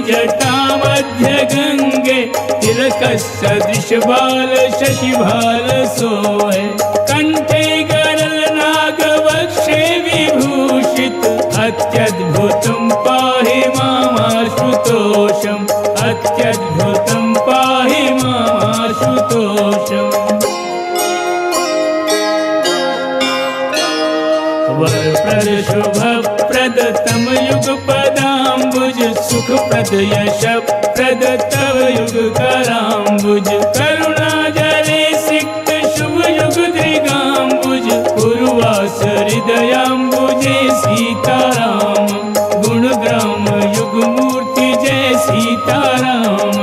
जटा मध्य गंगे तिलकसदृश बाल शशिभाल सोहे कंठे गरल नाग वक्षे विभूषित अत्यद्भुतं पाहि मामाशुतोषम् अत्यद्भुतं पाहि मामाशुतोषम्। वरप्रद शुभप्रद तम युगपदाम्बुज सुखप्रद यशप्रद तव युगकराम्बुज करुणाजले सिक्त शुभ युग दृगाम्बुज पूर्वास हृदयाम्बुजे सीताराम गुणग्राम युगमूर्ति जय सीताराम।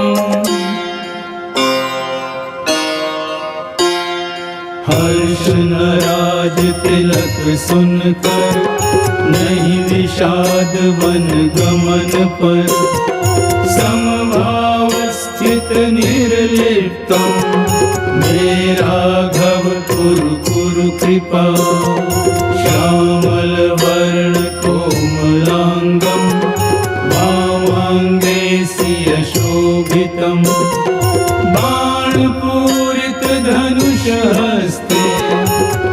हर्ष नराज तिलक सुनकर नहीं विषाद वन गमन पर समभाव स्थित निर्लिप्तम मेरा घव कुरु कुरु कृपा श्यामल वर्ण कोमलांगम वामांगे सिय शोभितम बाणपूरित धनुष हस्ते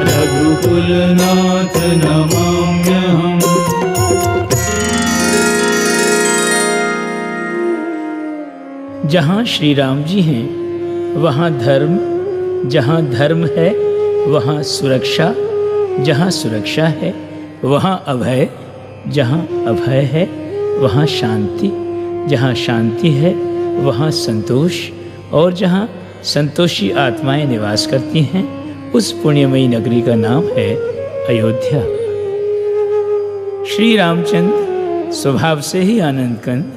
रघुकुलनाथ नमाम्यहम्। जहाँ श्री राम जी हैं वहाँ धर्म, जहाँ धर्म है वहाँ सुरक्षा, जहाँ सुरक्षा है वहाँ अभय, जहाँ अभय है वहाँ शांति, जहाँ शांति है वहाँ संतोष, और जहाँ संतोषी आत्माएं निवास करती हैं उस पुण्यमयी नगरी का नाम है अयोध्या। श्री रामचंद्र स्वभाव से ही आनंद कंद,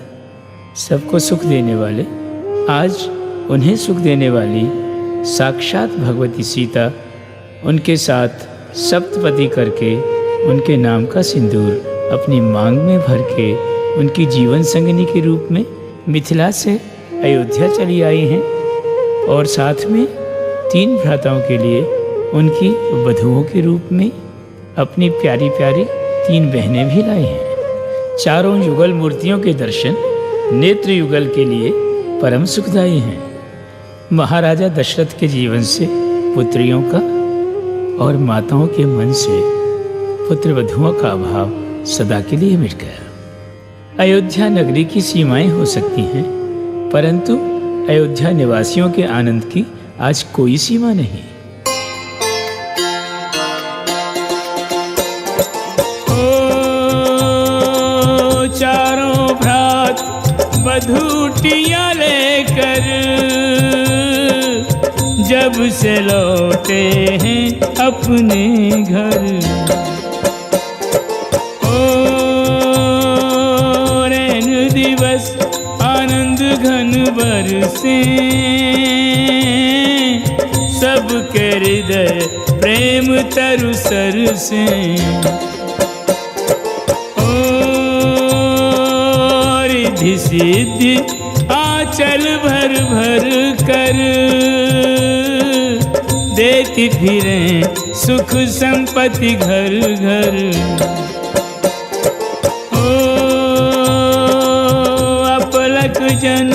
सबको सुख देने वाले, आज उन्हें सुख देने वाली साक्षात भगवती सीता उनके साथ सप्तपदी करके उनके नाम का सिंदूर अपनी मांग में भर के उनकी जीवन संगिनी के रूप में मिथिला से अयोध्या चली आई हैं, और साथ में 3 भ्राताओं के लिए उनकी वधुओं के रूप में अपनी प्यारी प्यारी 3 बहनें भी लाई हैं। चारों युगल मूर्तियों के दर्शन नेत्र युगल के लिए परम सुखदायी हैं। महाराजा दशरथ के जीवन से पुत्रियों का और माताओं के मन से पुत्र वधुओं का अभाव सदा के लिए मिट गया। अयोध्या नगरी की सीमाएं हो सकती हैं, परंतु अयोध्या निवासियों के आनंद की आज कोई सीमा नहीं। ओ चारों भ्रात बधूटियां लेकर जब से लौटे हैं अपने घर, ओ रैन दिवस आनंद घन बरसे सबके हृदय प्रेम तरु सरसे, ओ रिद्धि सिद्धि आंचल भर भर कर देती फिरे सुख संपत्ति घर घर, ओ अपलक जन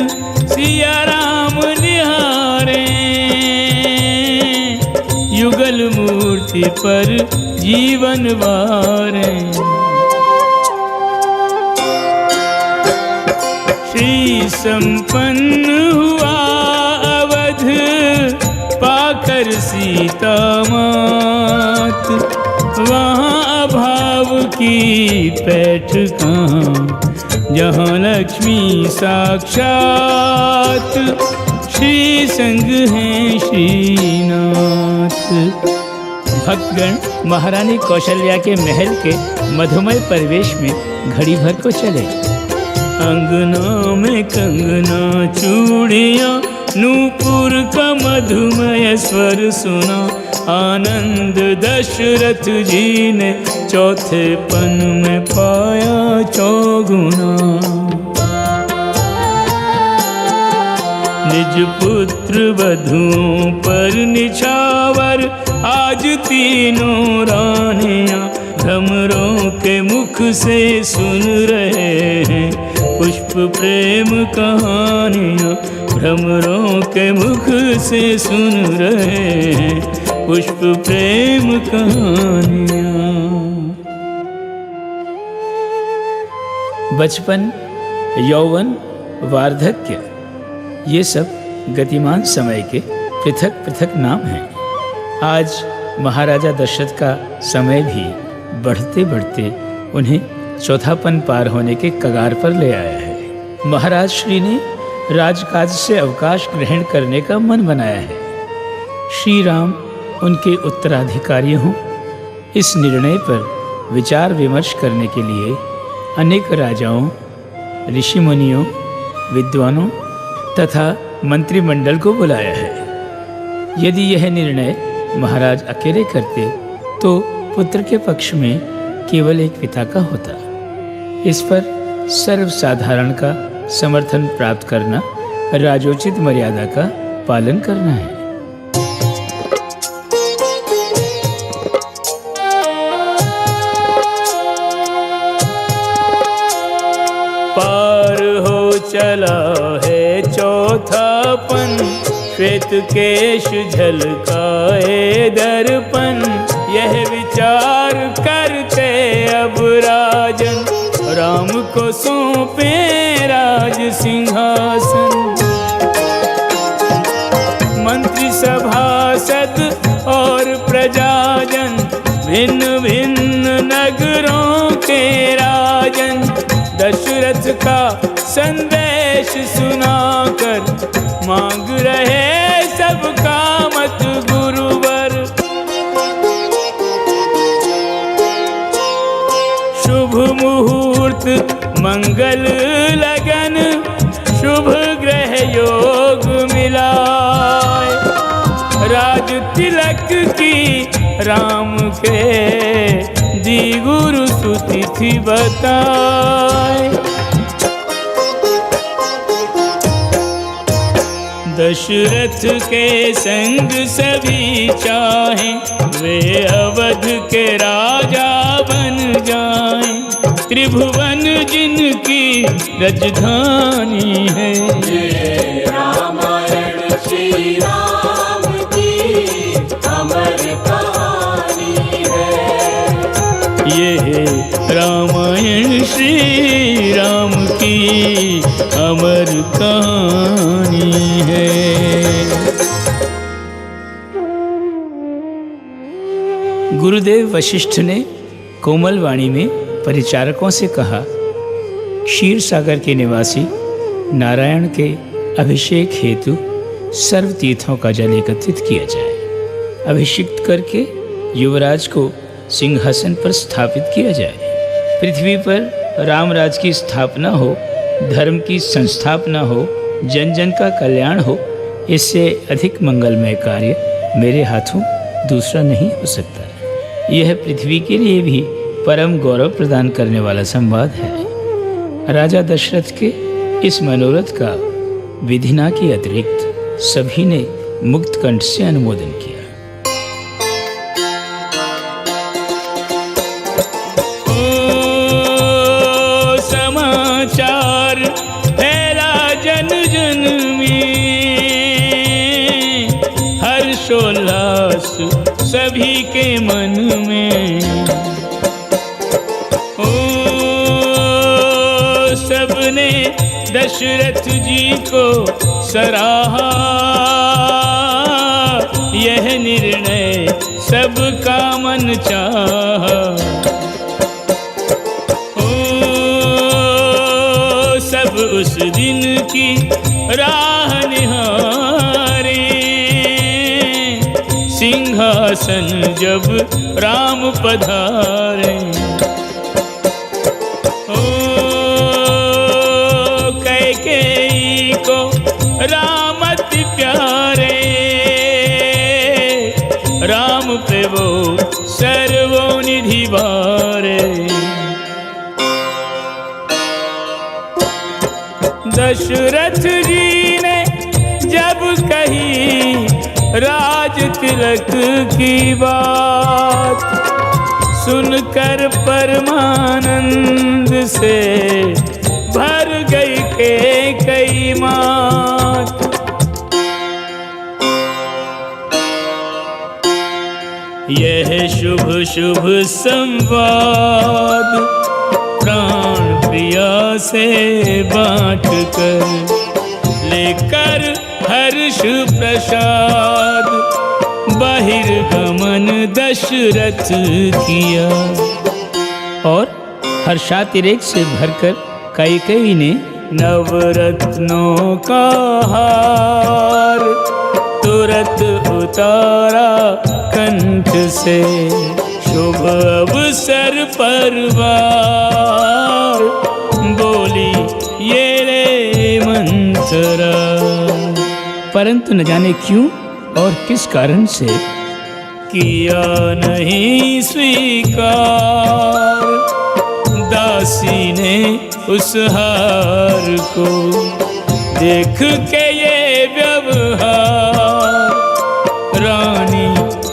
सिया राम निहारे युगल मूर्ति पर जीवन वारे। श्री संपन्न हुआ अवध पाकर सीता मात, वहाँ अभाव की पैठ कहाँ जहाँ लक्ष्मी साक्षात श्री संग हैं श्रीनाथ। भक्तगण महारानी कौशल्या के महल के मधुमय परिवेश में घड़ी भर को चले। अंगना में कंगना चूड़ियाँ नूपुर का मधुमय स्वर सुना, आनंद दशरथ जी ने चौथे पन में पाया चौगुना। निज पुत्र वधुओं पर निछावर आज तीनों रानियां भ्रमरों के मुख से सुन रहे हैं, पुष्प पुष्प प्रेम कहानियाँ भ्रमरों के मुख से सुन रहे हैं, पुष्प प्रेम कहानियाँ। बचपन, यौवन, वार्धक्य, ये सब गतिमान समय के पृथक पृथक नाम हैं। आज महाराजा दशरथ का समय भी बढ़ते बढ़ते उन्हें चौथापन पार होने के कगार पर ले आया है। महाराज श्री ने राजकाज से अवकाश ग्रहण करने का मन बनाया है। श्री राम उनके उत्तराधिकारी हों, इस निर्णय पर विचार विमर्श करने के लिए अनेक राजाओं, ऋषि मुनियों, विद्वानों तथा मंत्रिमंडल को बुलाया है। यदि यह निर्णय महाराज अकेले करते तो पुत्र के पक्ष में केवल एक पिता का होता। इस पर सर्वसाधारण का समर्थन प्राप्त करना राजोचित मर्यादा का पालन करना है। पार हो चला है चौथापन, श्वेत केश झलकाए दर्पण, यह विचार करते अब राजन, राम को सौंपे राज सिंहासन। मंत्री सभासद और प्रजाजन, भिन्न भिन्न नगरों के राजन, दशरथ का संदेश सुनाकर मांग रहे सबका मत गुरुवर। शुभ मुहूर्त मंगल लगन, शुभ ग्रह योग मिलाए, राज तिलक की राम के दी गुरु सुतिथि बताए। दशरथ के संग सभी चाहें, वे अवध के राजा बन जाएं, त्रिभुवन जिनकी राजधानी है। ये रामायण श्री राम की अमर कहानी है। ये रामायण श्री राम की अमर कहानी है। गुरुदेव वशिष्ठ ने कोमल वाणी में परिचारकों से कहा, क्षीर सागर के निवासी नारायण के अभिषेक हेतु सर्व तीर्थों का जल एकत्रित किया जाए, अभिषिक्त करके युवराज को सिंहासन पर स्थापित किया जाए, पृथ्वी पर रामराज की स्थापना हो, धर्म की संस्थापना हो, जन जन का कल्याण हो, इससे अधिक मंगलमय कार्य मेरे हाथों दूसरा नहीं हो सकता। यह पृथ्वी के लिए भी परम गौरव प्रदान करने वाला संवाद है। राजा दशरथ के इस मनोरथ का विधिना के अतिरिक्त सभी ने मुक्त कंठ से अनुमोदन किया। समाचार फैला जन जन में, हर्षोल्लास सभी के मन में। सबने दशरथ जी को सराहा, यह निर्णय सबका मन चाहा। सब उस दिन की राह निहारे, सिंहासन जब राम पधारे। कैकेयी को राम अति प्यारे, राम पे वो सर्वोनिधि भारे। दशरथ जी ने जब कही राज तिलक की बात, सुनकर परमानंद से भर गई के कई मात। यह शुभ शुभ संवाद प्राण प्रिया से बांट कर, लेकर हर्ष प्रसाद बहिर्गमन दशरथ किया। और हर्षातिरेक से भरकर कैकेयी ने नवरत्नों का हार तुरंत उतारा कंठ से, शुभ अवसर पर वार बोली ये रे मंथरा। परंतु न जाने क्यों और किस कारण से किया नहीं स्वीकार दासी ने उस हार को। देख के ये व्यवहार रानी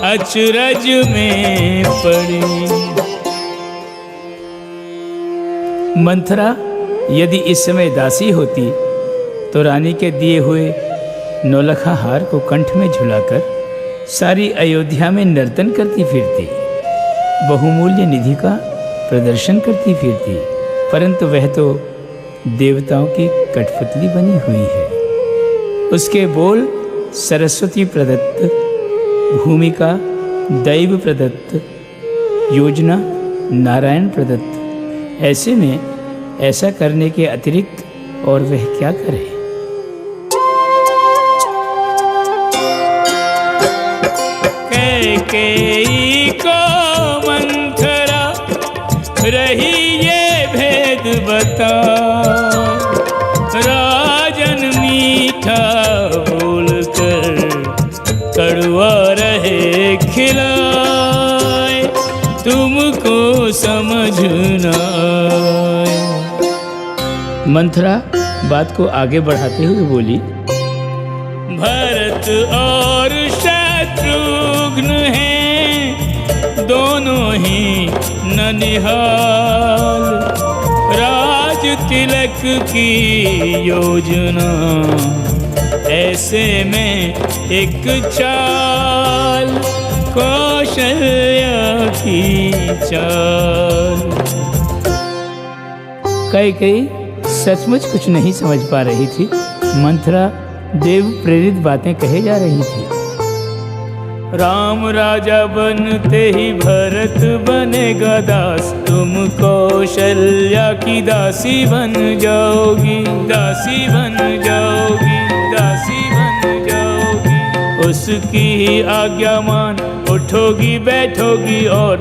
अचरज में पड़ी। मंथरा यदि इस समय दासी होती तो रानी के दिए हुए नौलखा हार को कंठ में झुलाकर सारी अयोध्या में नर्तन करती फिरती, बहुमूल्य निधि का प्रदर्शन करती फिरती। परंतु वह तो देवताओं की कठपुतली बनी हुई है। उसके बोल सरस्वती प्रदत्त, भूमिका दैव प्रदत्त, योजना नारायण प्रदत्त। ऐसे में ऐसा करने के अतिरिक्त और वह क्या करे। कैकेयी को मंथरा रही ये भेद बता, राजन मीठा बोलकर कड़वा रहे खिलाए, तुमको समझ न आए। मंथरा बात को आगे बढ़ाते हुए बोली, भरत और शत्रुघ्न हैं दोनों ही ननिहाल, राज तिलक की योजना ऐसे में एक चाल, कौशल्या की चाल। कैकेयी सचमुच कुछ नहीं समझ पा रही थी। मंथरा देव प्रेरित बातें कहे जा रही थी। राम राजा बनते ही भरत बनेगा दास, तुम कौशल्या की दासी बन जाओगी, दासी बन जाओगी, दासी बन जाओगी। उसकी ही आज्ञा मान उठोगी बैठोगी और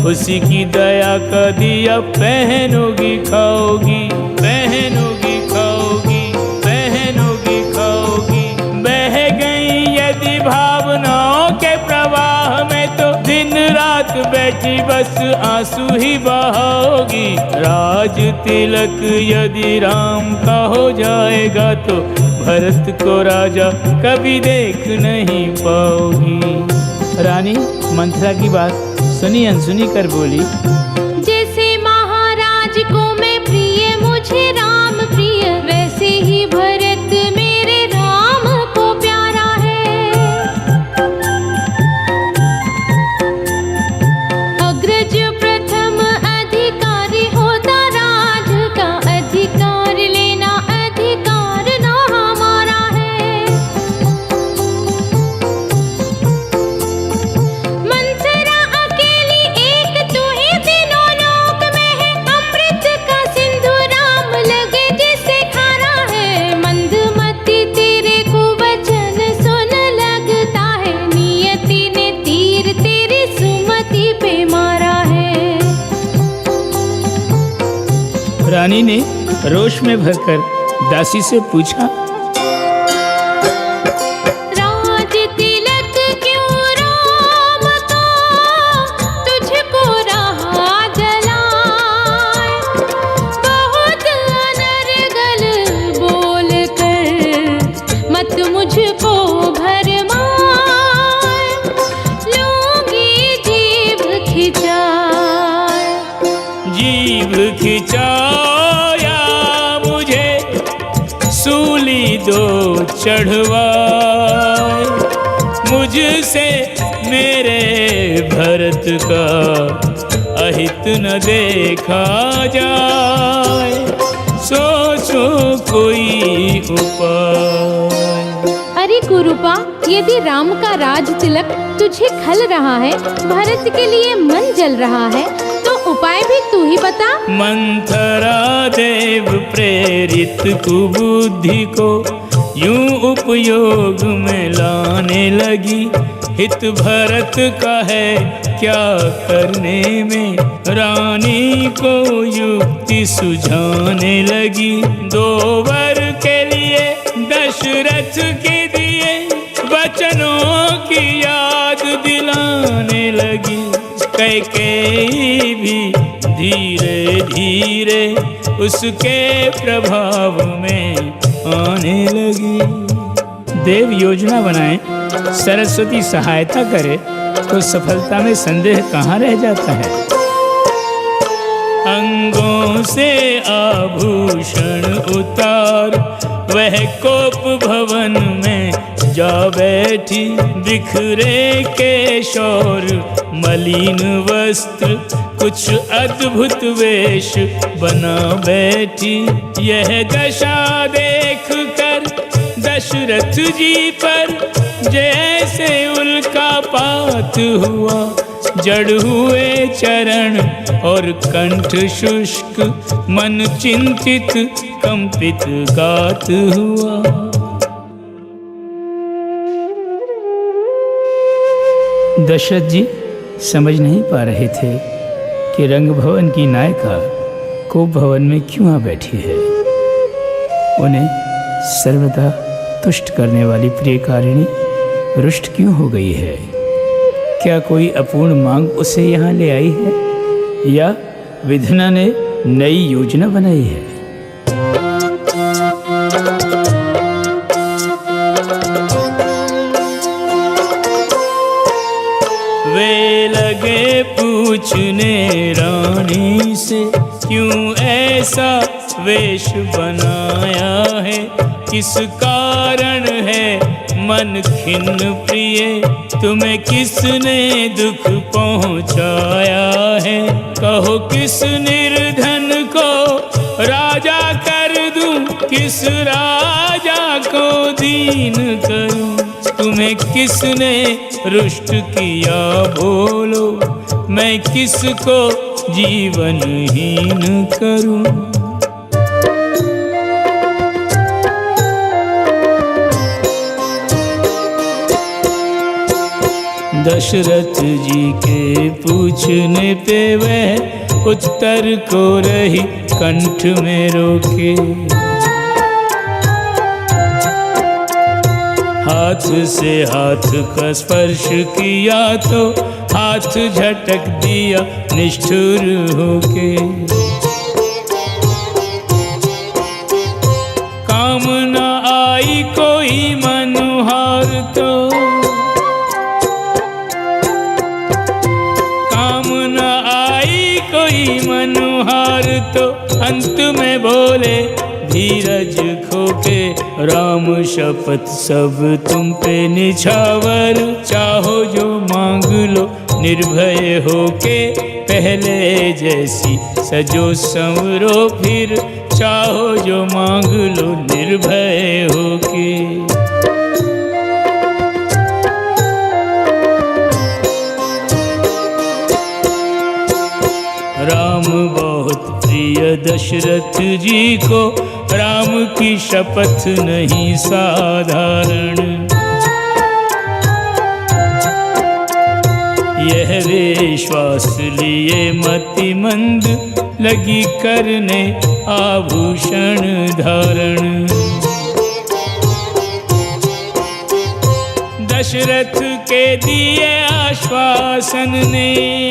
उसी की दया का दिया पहनोगी खाओगी, पहनोगी खाओगी, पहनोगी खाओगी। बह गई यदि भावनाओं के प्रवाह में तो दिन रात बैठी बस आंसू ही बहाओगी। राज तिलक यदि राम का हो जाएगा तो भरत को राजा कभी देख नहीं पाओगी। रानी मंथरा की बात सुनी अनसुनी कर बोली, जैसे महाराज को मैं प्रिय मुझे राम प्रिय, वैसे ही भरत मेरे राम को प्यारा है। अग्रज प्रथम अधिकारी होता राज का, अधिकार लेना अधिकार ना हमारा है। मंथरा अकेली एक तू ही तीनों लोक में है, अमृत का सिंधु राम लगे जिसे खारा है। मंदमती तेरे को वचन सुन लगता है, नियति ने तीर तेरी सुमति पे मारा है। रानी ने रोष में भरकर दासी से पूछा, राज तिलक क्यों राम का तुझको रहा जलाए, बहुत अनर्गल बोल कर मत मुझको भरमाए, लूंगी जीभ खिंचाए। जीभ खिंचाया दो चढ़वाए, मुझसे मेरे भरत का अहित न देखा जाए, सोचो कोई उपाय। अरे कुरूपा, यदि राम का राज तिलक तुझे खल रहा है, भरत के लिए मन जल रहा है, तो उपाय भी तू ही बता। मंथरा देव प्रेरित कुबुद्धि को यूं उपयोग में लाने लगी, हित भरत का है क्या करने में, रानी को युक्ति सुझाने लगी। 2 वर के लिए दशरथ के दिए, वचनों की याद दिलाने लगी। कैकेयी भी धीरे धीरे उसके प्रभाव में आने लगी। देव योजना बनाए, सरस्वती सहायता करे, तो सफलता में संदेह कहाँ रह जाता है। अंगों से आभूषण उतार, वह कोप भवन में जा बैठी, बिखरे केशौर मलिन वस्त्र, कुछ अद्भुत वेश बना बैठी। यह दशा देख कर दशरथ जी पर जैसे उल्कापात हुआ, जड़ हुए चरण और कंठ शुष्क, मन चिंतित कंपित गात हुआ। दशरथ जी समझ नहीं पा रहे थे कि रंग भवन की नायिका कोप भवन में क्यों आ बैठी है। उन्हें सर्वदा तुष्ट करने वाली प्रियकारिणी रुष्ट क्यों हो गई है। क्या कोई अपूर्ण मांग उसे यहाँ ले आई है, या विधना ने नई योजना बनाई है। वे लगे पूछने रानी से, क्यों ऐसा वेश बनाया है, किस कारण है मन खिन्न प्रिय, तुम्हें किसने दुख पहुँचाया है। कहो किस निर्धन को राजा कर दूं, किस राजा को दीन करूं, तुम्हें किसने रुष्ट किया बोलो, मैं किसको जीवनहीन करूं। दशरथ जी के पूछने पे वह उत्तर को रही कंठ में रोके, हाथ से हाथ का स्पर्श किया तो हाथ झटक दिया निष्ठुर होके। काम न आई कोई मनुहार तो, काम न आई कोई मनुहार तो, अंत में बोले धीरज खोके, राम शपथ सब तुम पे निछावर, चाहो जो मांग लो निर्भय होके, पहले जैसी सजो संवरो फिर, चाहो जो मांग लो निर्भय होके। राम बहुत प्रिय दशरथ जी को, राम की शपथ नहीं साधारण, यह विश्वास लिए मतिमंद, लगी करने आभूषण धारण। दशरथ के दिए आश्वासन ने,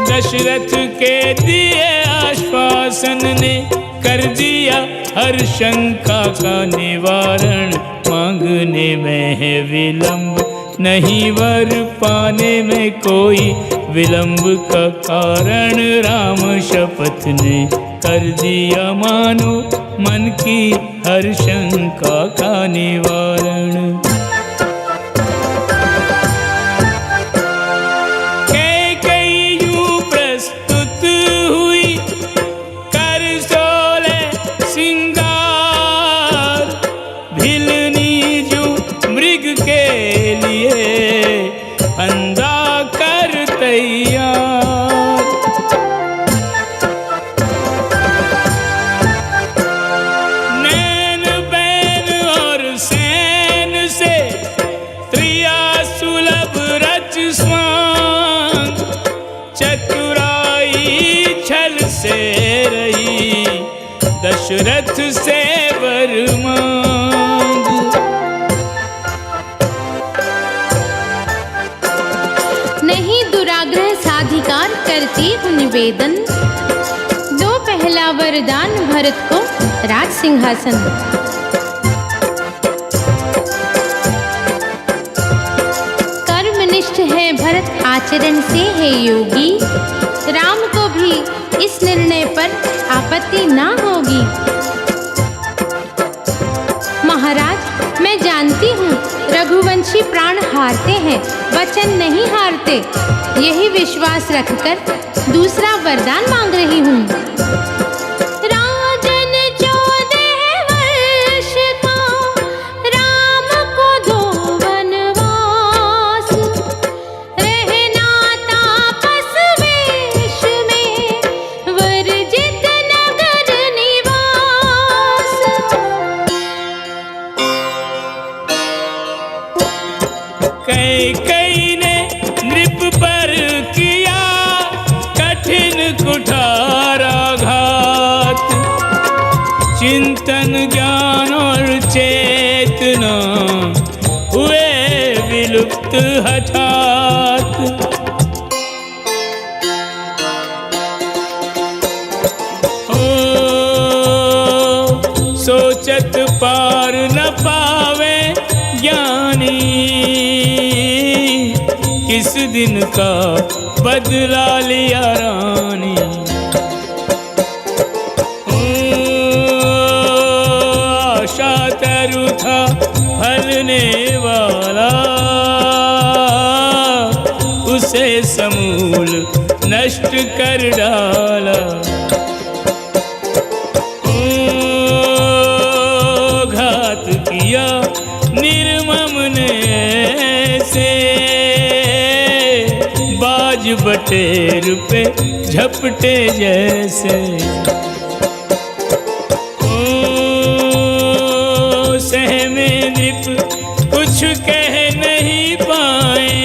दशरथ के दिए आश्वासन ने, कर दिया हर शंका का निवारण। मांगने में है विलंब नहीं, वर पाने में कोई विलंब का कारण, राम शपथ ने कर दिया मानो मन की हर शंका का निवारण। दशरथ से वर मांग। नहीं दुराग्रह साधिकार करती हूँ निवेदन, दो पहला वरदान भरत को राज सिंहासन। कर्मनिष्ठ है भरत आचरण से है योगी, राम को भी इस निर्णय पर आपत्ति ना होगी। महाराज मैं जानती हूँ रघुवंशी प्राण हारते हैं, वचन नहीं हारते। यही विश्वास रखकर दूसरा वरदान मांग रही हूँ। कैकेयी ने नृप पर किया कठिन कुठाराघात, चिंतन ज्ञान और चेतना हुए विलुप्त हठात। सोचत पार न पावे ज्ञानी, किस दिन का बदला लिया रानी। आशा तरु था फलने वाला, उसे समूल नष्ट कर डाला। घात किया निर्मम ने से, बाज बटेर पे झपटे जैसे। सहमे नृप कुछ कह नहीं पाए,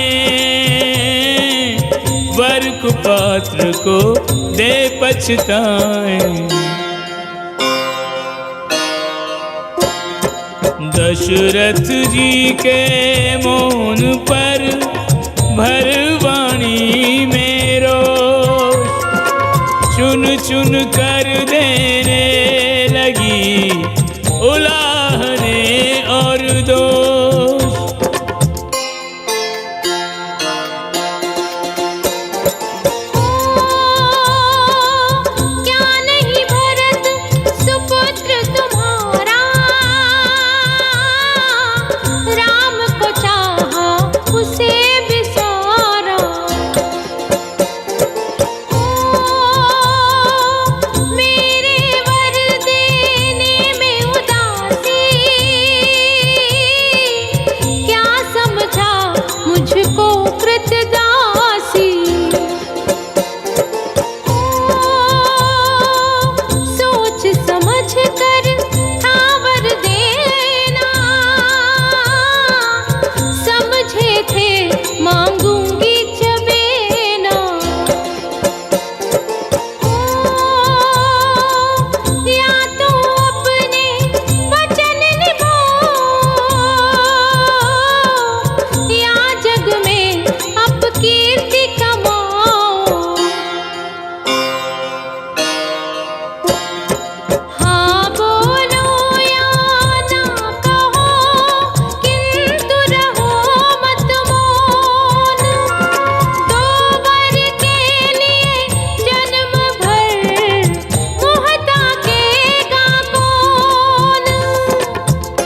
वर कुपात्र को दे पछताए। दशरथ जी के मौन पर भरवाणी में रोष, चुन चुन कर देने लगी उलाहने और दोष। क्या नहीं भरत सुपुत्र तुम्हारा, राम को चाहा उसे बिसारा। मेरे वर देने में उदासीन,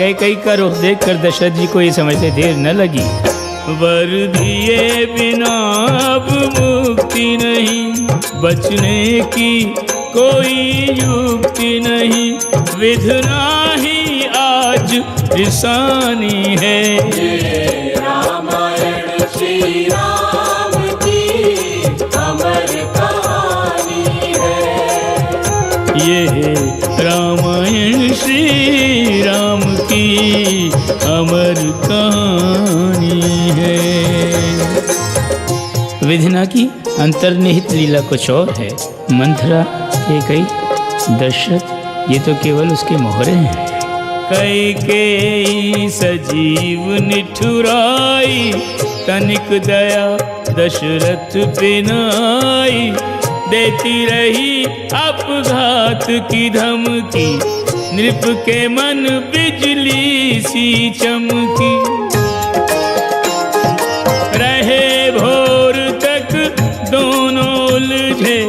कैकेयी का रुख देखकर दशरथ जी को ये समझते देर न लगी। वर दिए बिना अब मुक्ति नहीं, बचने की कोई युक्ति नहीं, विधना ही आज रिसानी है। ये रामायण श्री राम की अमर कहानी है। ये रामायण श्री राम की अमर कहानी है। विधना की अंतर्निहित लीला कुछ और है। मंथरा, कैकेयी, दशरथ ये तो केवल उसके मोहरे हैं। कैकेयी सजीव निठुराई, तनिक दया दशरथ पे नाई, देती रही अपघात की धमकी, नृप के मन बिजली सी चमकी। रहे भोर तक दोनों उलझे,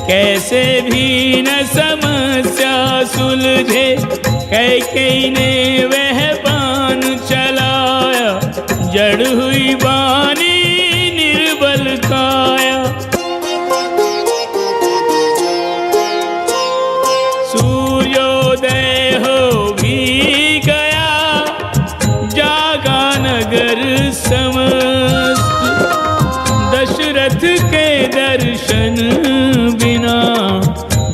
कैसे भी न समस्या सुलझे। कैकेयी ने वह बाण चलाया, जड़ हुई बानी निर्बल काया। सूर्योदय हो भी गया, जागा नगर समस्त, दशरथ के दर्शन बिना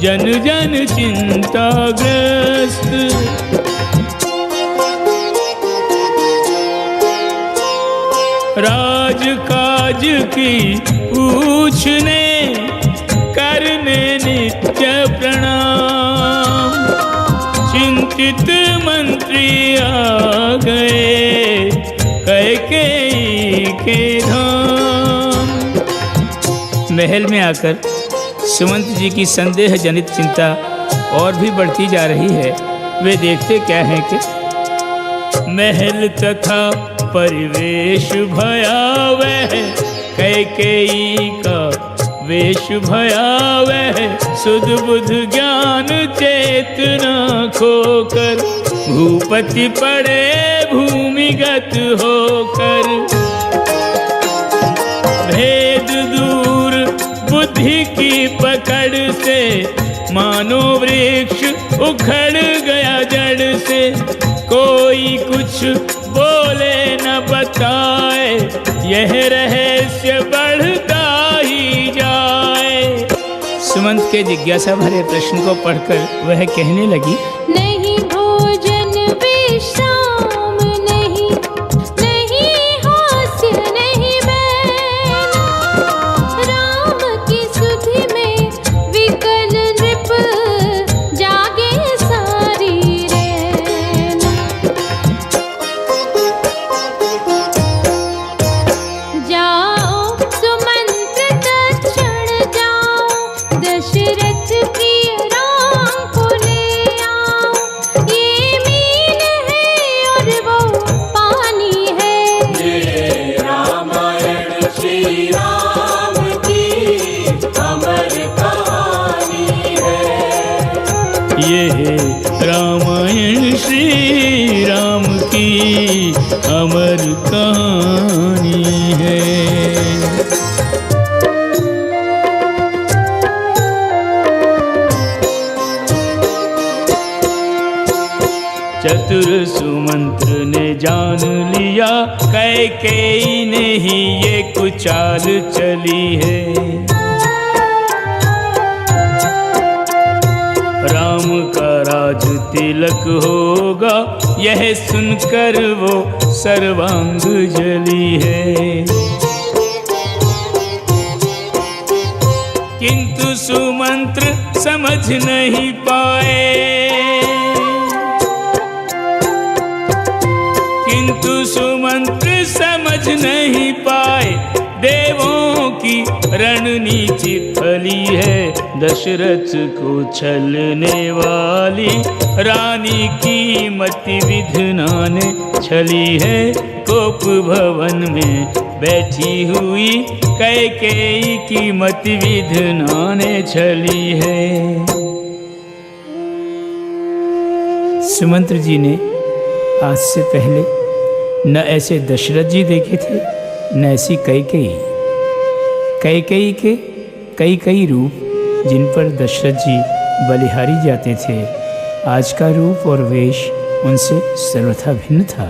जन जन चिंताग्रस्त। राजकाज की पूछने करने नित्य प्रणाम, चिंतित मंत्री आ गए कैकेयी के धाम। महल में आकर सुमंत जी की संदेह जनित चिंता और भी बढ़ती जा रही है। वे देखते क्या हैं कि महल तथा परिवेश भयावह, कैकेयी का वेश भयावह, सुध बुध ज्ञान चेतना खोकर, भूपति पड़े भूमिगत होकर। भेद दूर बुद्धि की पकड़ से, मानो वृक्ष उखड़ गया जड़ से। कोई कुछ बोले न बताए, यह रहस्य बढ़ता ही जाए। सुमंत के जिज्ञासा भरे प्रश्न को पढ़कर वह कहने लगी, नहीं भोजन विश्राम नहीं, नहीं हास्य नहीं बैना, राम की सुधि में विकल नृप जागे सारी रैना। जाओ सुमंत्र तत्क्षण जाओ, दशरथ की राम को ले आओ। ये मीन है और वो पानी है, ये रामायण श्री राम की अमर कहानी है। ये रामायण श्री राम की अमर कहानी है। चतुर सुमंत्र ने जान लिया, कैकेयी ने ही ये कुछ चाल चली है। राम का राज तिलक होगा, यह सुनकर वो सर्वांग जली है। किंतु सुमंत्र समझ नहीं पाए, किंतु सुमंत्र समझ नहीं पाए, देवों की रणनीति फली है। दशरथ को छलने वाली रानी की मति विधना ने छली है। कोप भवन में बैठी हुई कैकेयी की मति विधना ने छली है। सुमंत्र जी ने आज से पहले न ऐसे दशरथ जी देखे थे, न ऐसी कैकेयी के कई रूप जिन पर दशरथ जी बलिहारी जाते थे। आज का रूप और वेश उनसे सर्वथा भिन्न था,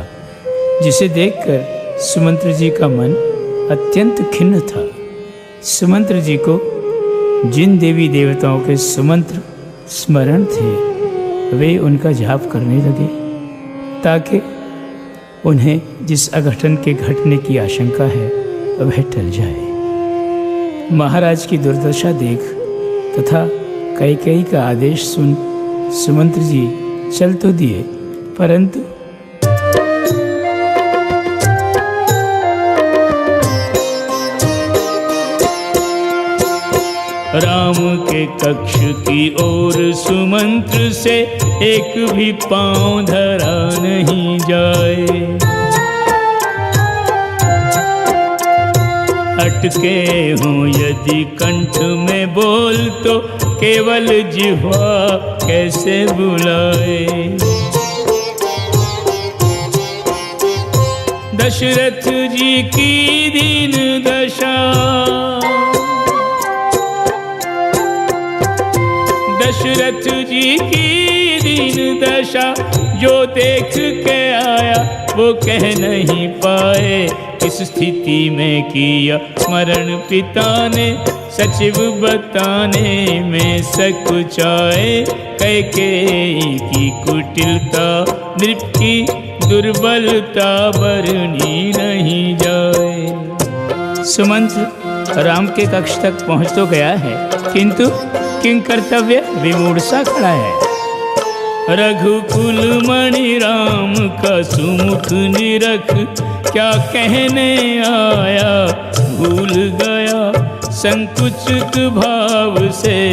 जिसे देखकर सुमंत्र जी का मन अत्यंत खिन्न था। सुमंत्र जी को जिन देवी देवताओं के सुमंत्र स्मरण थे, वे उनका जाप करने लगे ताकि उन्हें जिस अघटन के घटने की आशंका है वह टल जाए। महाराज की दुर्दशा देख तथा कैकेयी का आदेश सुन सुमंत्र जी चल तो दिए, परंतु राम के कक्ष की ओर सुमंत्र से एक भी पांव धरा नहीं जाए। अटके हूँ यदि कंठ में बोल तो केवल जिह्वा कैसे बुलाए। दशरथ जी की दीन दशा, दशरथ जी की दीन दशा जो देख के आया वो कह नहीं पाए। इस स्थिति में किया स्मरण पिता ने सचिव बताने में सकुचाए। कैकेयी की कुटिलता नृप की दुर्बलता बरनी नहीं जाए। सुमंत्र राम के कक्ष तक पहुंच तो गया है, किंतु किंकर्तव्य विमूढ़ सा खड़ा है। रघुकुल मणि राम का सुमुख निरख क्या कहने आया, भूल गया संकुचित भाव से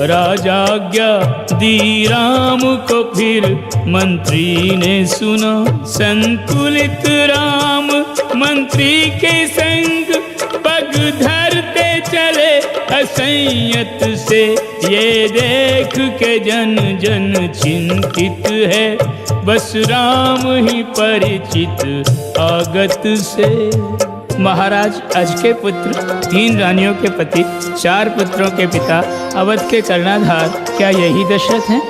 राजाज्ञा दी राम को। फिर मंत्री ने सुना संकुलित राम मंत्री के संग पग धरते चले असंयत से। ये देख के जन जन चिंतित है, बस राम ही परिचित आगत से। महाराज अज के पुत्र, 3 रानियों के पति, 4 पुत्रों के पिता, अवध के कर्णाधार, क्या यही दशरथ हैं?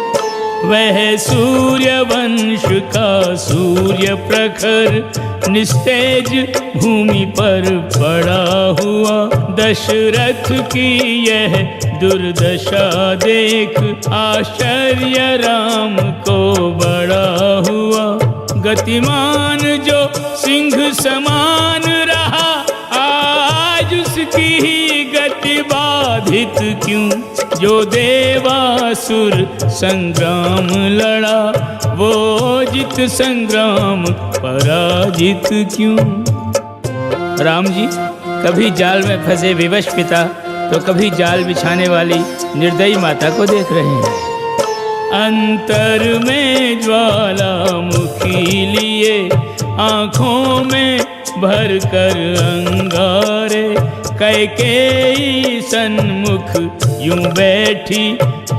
वह सूर्य वंश का सूर्य प्रखर निस्तेज भूमि पर पड़ा हुआ। दशरथ की यह दुर्दशा देख आश्चर्य राम को बड़ा हुआ। गतिमान जो सिंह समान रहा, आज उसकी ही गति बाधित क्यों। जो देवासुर संग्राम लड़ा, वो जित संग्राम पराजित क्यों। राम जी कभी जाल में फंसे विवश पिता, तो कभी जाल बिछाने वाली निर्दयी माता को देख रहे हैं। अंतर में ज्वालामुखी लिए, आँखों में भर कर अंगारे। कैकेयी सन्मुख यूं बैठी,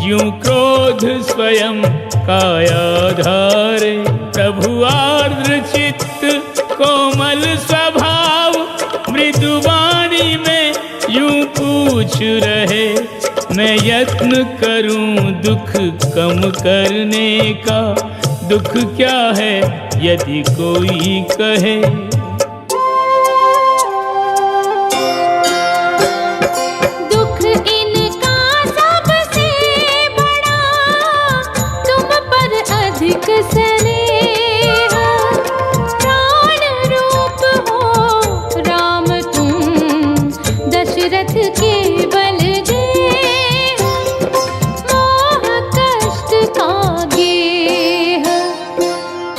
यूं क्रोध स्वयं काया धारे। प्रभु आर्द्र चित्त कोमल स्वभाव, मृदुवाणी में यूं पूछ रहे। मैं यत्न करूं दुख कम करने का, दुख क्या है यदि कोई कहे। दुख इनका सबसे बड़ा, तुम पर अधिक स्नेह। प्राण रूप हो राम तुम, दशरथ के बल गेह। मोह कष्ट का गेह।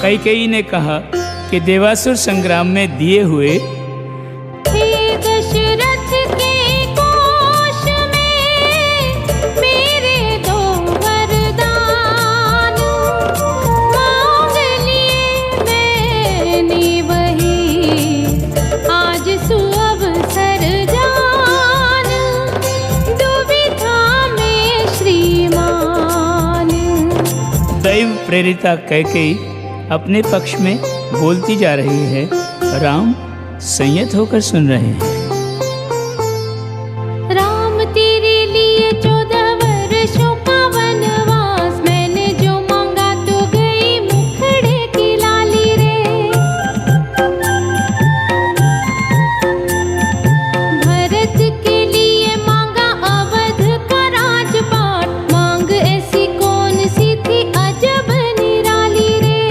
कैकेयी ने कहा कि देवासुर संग्राम में दिए हुए हे दशरथ के कोश में मेरे 2 वरदान। मांग लिए मैंने वही, आज सुअवसर जान। दुविधा में श्रीमान। दैव प्रेरिता कैकेयी अपने पक्ष में बोलती जा रही है। राम संयत होकर सुन रहे हैं। राम तेरे लिए 14 वर्षों का वनवास, मैंने जो मांगा तो गई मुखड़े की लाली रे। भरत के लिए मांगा अवध का राजपाट, मांग ऐसी कौन सी थी अजब निराली रे।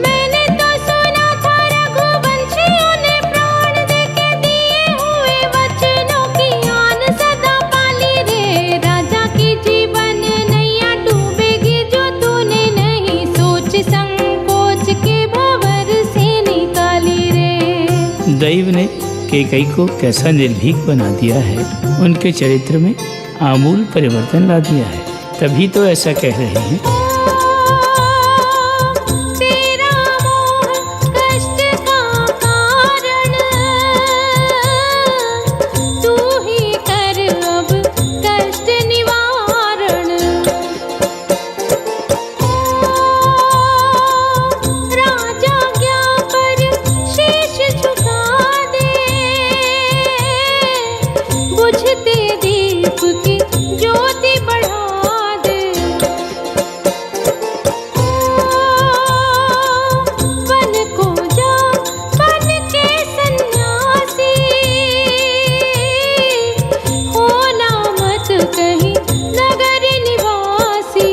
मैंने तो सुना था रघुवंशियों ने प्राण देके दिए हुए वचनों की आन सदा पाली रे। राजा की जीवन नैया डूबेगी जो तूने नहीं सोच संकोच के भंवर से निकाली रे। दैव ने कैकेयी को कैसा निर्भीक बना दिया है, उनके चरित्र में आमूल परिवर्तन ला दिया है। तभी तो ऐसा कह रहे हैं। तेरा मोह कष्ट का कारण, तू ही कर अब कष्ट निवारण। राजा ज्ञा पर शीश झुका दे, बुझते दीप की ज्योति बढ़ा दे। वन को जा बन के सन्यासी, होना मत कहीं नगर निवासी।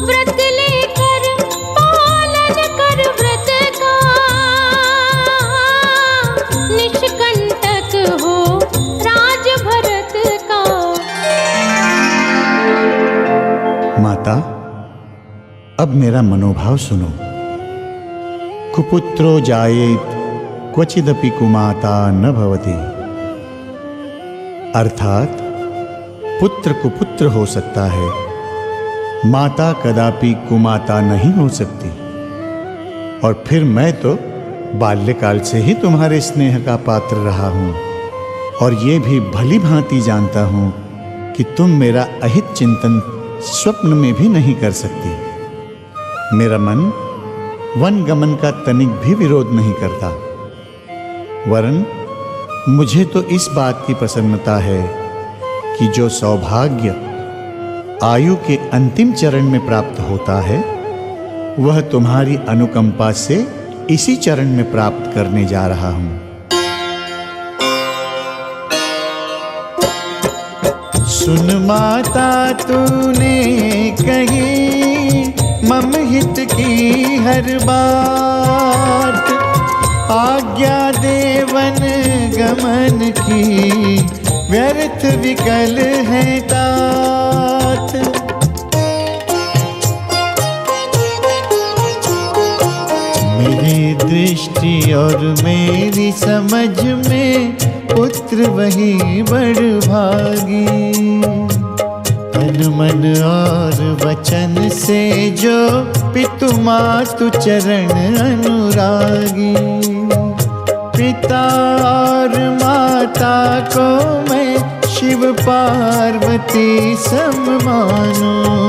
व्रत लेकर पालन कर व्रत का, निष्कंटक हो राज भरत का। माता, अब मेरा मनोभाव सुनो। कुपुत्रो जायेत क्वचिदपि कुमाता न भवति। अर्थात पुत्र कुपुत्र हो सकता है, माता कदापि कुमाता नहीं हो सकती। और फिर मैं तो बाल्यकाल से ही तुम्हारे स्नेह का पात्र रहा हूँ, और ये भी भली भांति जानता हूँ कि तुम मेरा अहित चिंतन स्वप्न में भी नहीं कर सकती। मेरा मन वन गमन का तनिक भी विरोध नहीं करता, वरन मुझे तो इस बात की प्रसन्नता है कि जो सौभाग्य आयु के अंतिम चरण में प्राप्त होता है, वह तुम्हारी अनुकंपा से इसी चरण में प्राप्त करने जा रहा हूं। सुन माता तूने कही मम हित की हर बात, आज्ञा देवन गमन की व्यर्थ विकल है तात। मेरी दृष्टि और मेरी समझ में पुत्र वही बड़ भागी, तन मन और वचन से जो पितु मातु चरण अनुरागी। पिता और माता को मैं शिव पार्वती सम मानूं,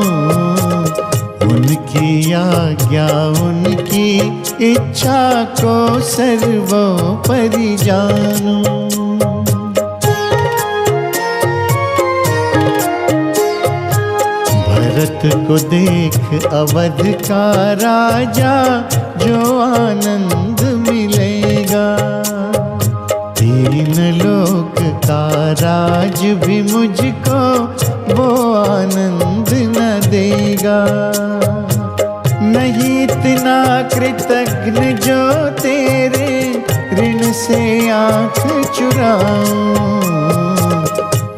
उनकी आज्ञा उनकी इच्छा को सर्वोपरि जानूं। भरत को देख अवध का राजा जो आनंद मिलेगा, तीन लोक का राज भी मुझको वो आनंद न देगा। नहीं इतना कृतज्ञ जो तेरे ऋण से आँख चुराऊं,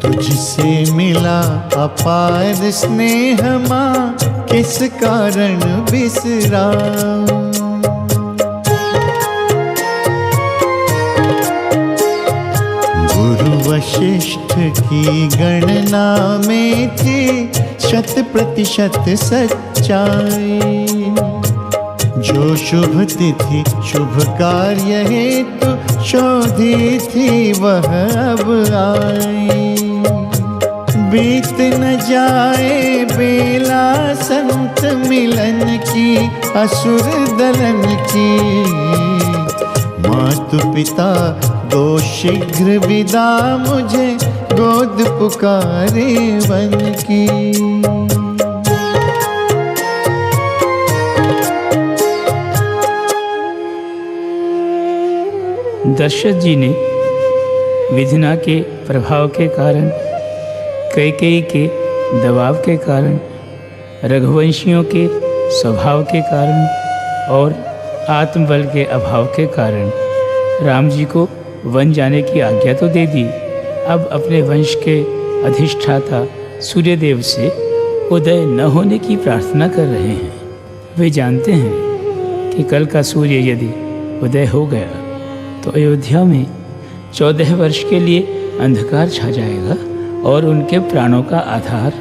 तुझसे मिला अपार स्नेह माँ किस कारण बिसराऊं। गुरु वशिष्ठ की गणना में थी 100% सच्चाई, जो शुभ तिथि शुभ कार्य हेतु शोधी थी वह अब आई। बीत न जाए बेला संत मिलन की, असुर दलन की। मातु पिता दो शीघ्र विदा, मुझे गोद पुकारे वन की। दशरथ जी ने विधिना के प्रभाव के कारण, कैकेयी के दबाव के कारण, रघुवंशियों के स्वभाव के कारण और आत्मबल के अभाव के कारण राम जी को वन जाने की आज्ञा तो दे दी। अब अपने वंश के अधिष्ठाता सूर्यदेव से उदय न होने की प्रार्थना कर रहे हैं। वे जानते हैं कि कल का सूर्य यदि उदय हो गया तो अयोध्या में 14 वर्ष के लिए अंधकार छा जाएगा और उनके प्राणों का आधार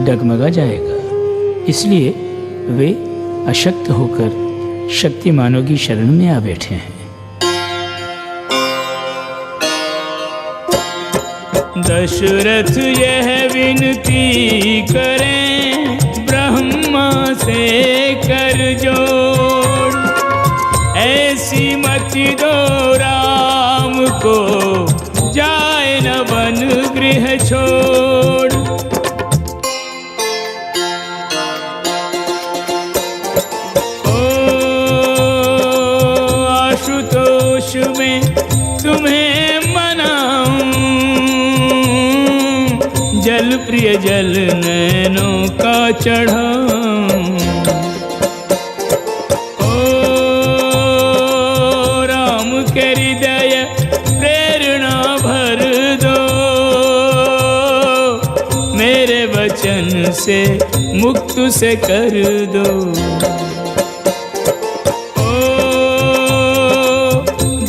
डगमगा जाएगा। इसलिए वे अशक्त होकर शक्तिमानों की शरण में आ बैठे हैं। दशरथ यह विनती करें ब्रह्मा से कर जोड़, ऐसी मति दो राम को जाए न वन गृह छोड़। ओ आशुतोष में तुम्हें मनाऊं, जल प्रिय जल नैनों का चढ़ाऊं। ओ राम के हृदय प्रेरणा भर दो, मेरे वचन से मुक्त से कर दो। ओ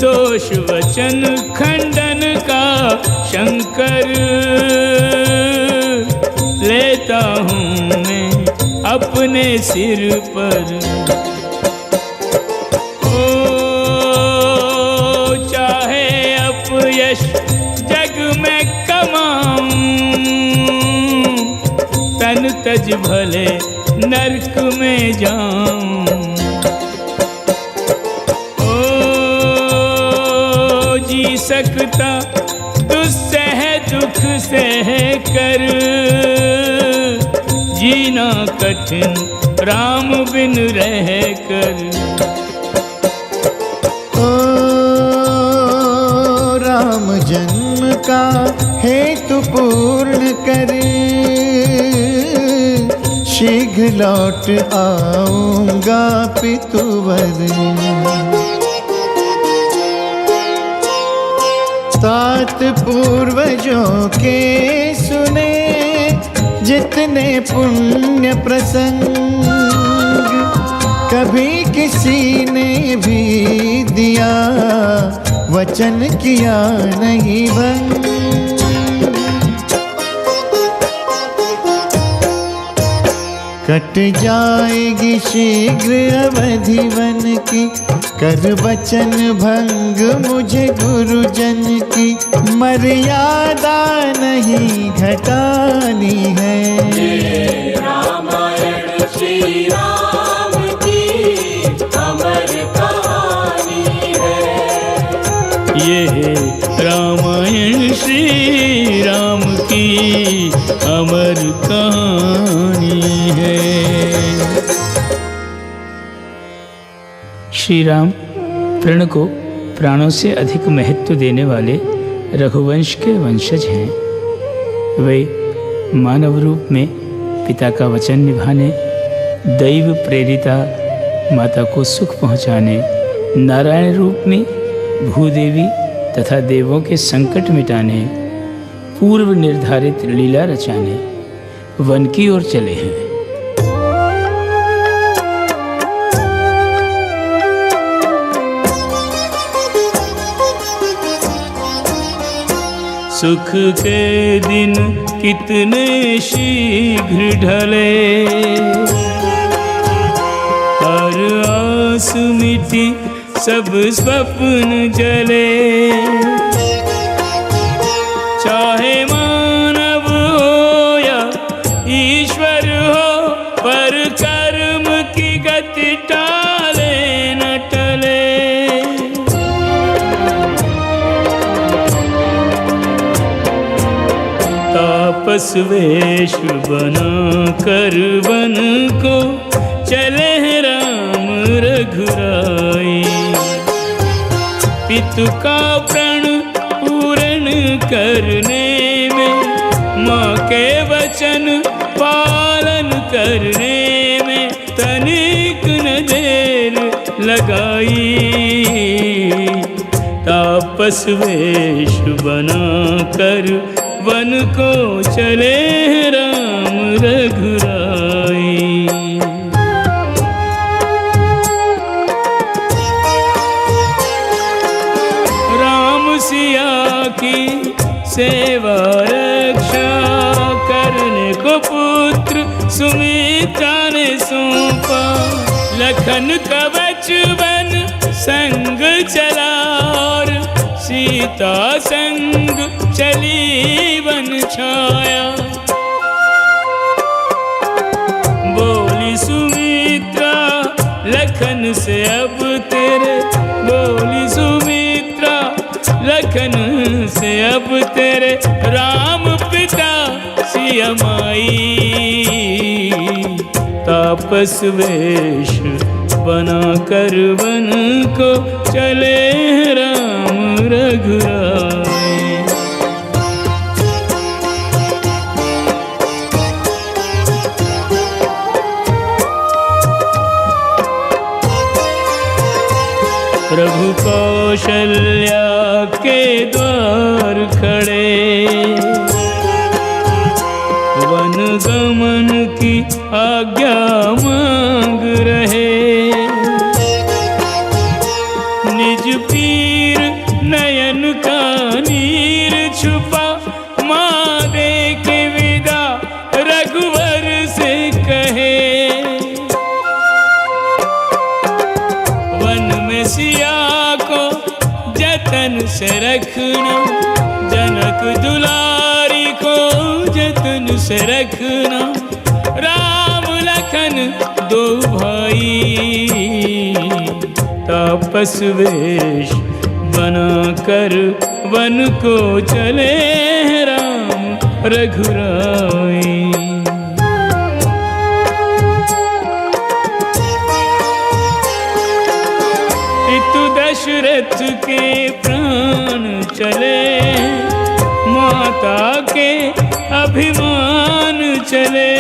दोष वचन खंडन का शंकर लेता हूँ मैं अपने सिर पर। ओ चाहे अपयश जग में कमाऊं, तन तज भले नरक में जाऊं। ओ जी सकता दुस्सह दुख सह कर, जीना कठिन राम बिन रह कर। ओ राम जन्म का हेतु पूर्ण कर, शीघ्र लौट आऊंगा पितुवर। सात पूर्वजों के सुने जितने पुण्य प्रसंग, कभी किसी ने भी दिया वचन किया नहीं भंग। कट जाएगी शीघ्र अवधि वन की, कर वचन भंग मुझे गुरुजन की। मर्यादा नहीं घटानी है, ये रामायण श्री राम की अमर कहानी है। ये रामायण श्री राम की अमर कहानी है। श्री राम प्रण को प्राणों से अधिक महत्व देने वाले रघुवंश के वंशज हैं। वे मानव रूप में पिता का वचन निभाने, दैव प्रेरिता माता को सुख पहुँचाने, नारायण रूप में भूदेवी तथा देवों के संकट मिटाने, पूर्व निर्धारित लीला रचाने वन की ओर चले हैं। सुख के दिन कितने शीघ्र ढले, हर आस मिटी सब स्वप्न जले। चाहे मानव हो या ईश्वर हो, पर कर्म की गति टाले न टले। तापस वेश बना कर वन को चले राम रघुराई। पितु का प्रण पूर्ण करने में, माँ के वचन पालन करने में तनिक न देर लगाई। तापस वेश बना कर वन को चले राम रघुराई। राम सिया की सेवा रक्षा करने को पुत्र सुमित्रा ने सौंपा। लखन कवच बन संग चला और सीता संग चली वन छाया। बोली सुमित्रा लखन से अब तेरे, बोली सुमित्रा लखन से अब तेरे राम पिता सिया माई। तापस वेश बना कर वन को चले राम रघुराई। प्रभु कौशल्या के द्वार खड़े, वन गमन की आज्ञा मांग रहे। निज पीर नयन का नीर छुपा, माँ दे के विदा रघुवर से कहे। वन में सिया को जतन से रखना, जनक दुलारी को जतन से रखना। राम लखन दो भाई, तापस वेश बना कर वन को चले राम रघुराई। पितु दशरथ के प्राण चले, माता के अभिमान चले।